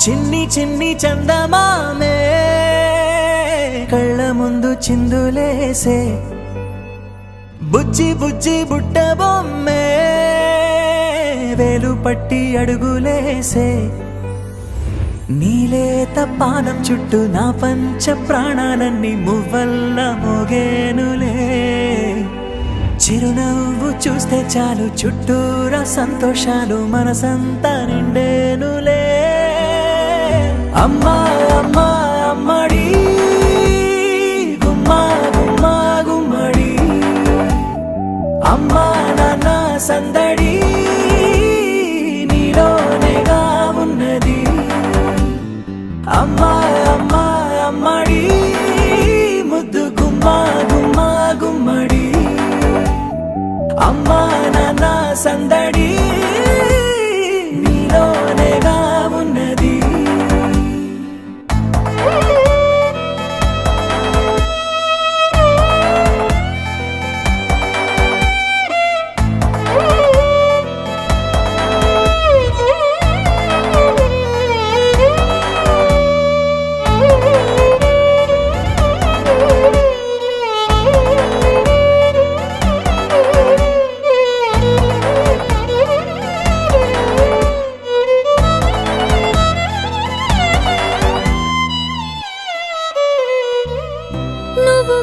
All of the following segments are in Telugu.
చిన్ని చిన్ని చందమామే కళ్ళ ముందు చిందులేసే బుజ్జి బుజ్జి బుట్ట బొమ్మే వేలు పట్టి అడుగులేసే నీలేత పానం చుట్టూ నా పంచ ప్రాణాలన్నీ మువ్వల్ల మోగేనులే చిరునవ్వు చూస్తే చాలు చుట్టూరా సంతోషాలు మనసంతా నిండేనులే అమ్మా అమ్మా అమ్మడి గుమ్మా గుమ్మా గుమ్మడి అమ్మా నాన్న సందడి నీలోనేగా ఉన్నది అమ్మా అమ్మా అమ్మడి ముద్దు గుమ్మా గుమ్మా గుమ్మడి అమ్మా నాన్న సందడి నీలోనేగా ఉన్నది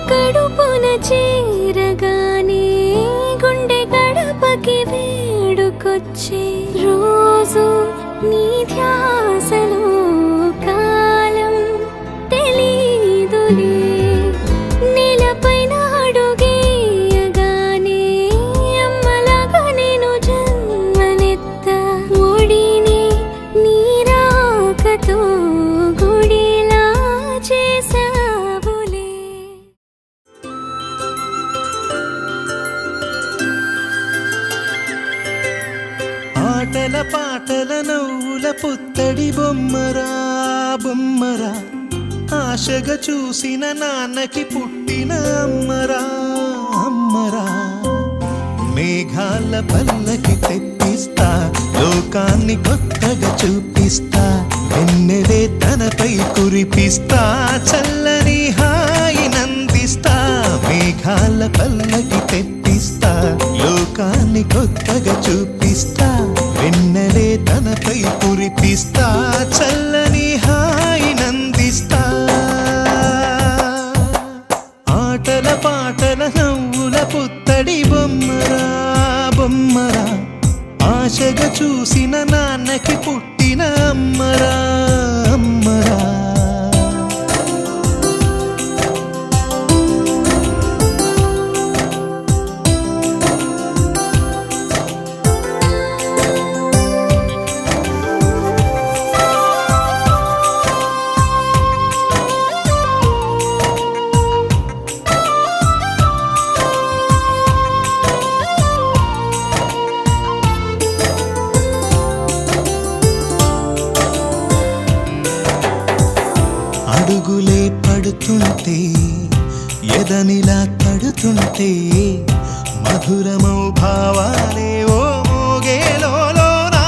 కడుపున చేరగానే గుండె గడపకి వేడుకొచ్చే రోజు నీ ధ్యాసలో కాలం తెలీదులే నేలపైన అడుగేయగానే అమ్మలాగా నేను జన్మనెత్త ఒడిని నీ రాకతో గుడిలా చేసా ఆటల పాటల నవ్వుల పుత్తడి బొమ్మరా బొమ్మరా ఆశగా చూసిన నాన్నకి పుట్టిన అమ్మరా అమ్మరా మేఘాల పల్లకి తెప్పిస్తా లోకాన్ని కొత్తగా చూపిస్తా వెన్నెలే తనపై కురిపిస్తా చల్లని హాయి నందిస్తా మేఘాల పల్లకి తెప్పిస్తా లోకాన్ని కొత్తగా చూపిస్తా వెన్నెలే తనపై కురిపిస్తా చల్లని హాయి నందిస్తా ఆటల పాటల నవ్వుల పుత్తడి బొమ్మరా బొమ్మరా ఆశగా చూసిన నాన్నకి పుట్టిన అమ్మరా అమ్మరా అడుగులే పడుతుంటే ఎదనిలా తడుతుంటే మధురమౌ భావాలే ఓ మోగేలోనా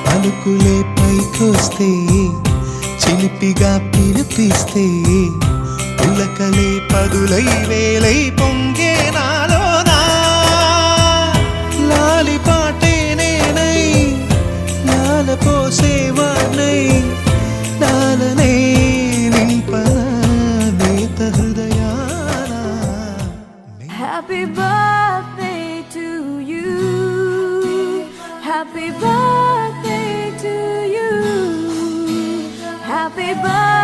పలుకులే పైకొస్తే చిలిపిగా పిలిపిస్తే పులకలే పదులై వేలై పొంగే నాలోనా లాలి పాటే నేనై లాల పోసేవాణ్ణై నాలనే నింపనా నేత హృదయాన Happy birthday to you. Happy birthday to you. Happy birthday.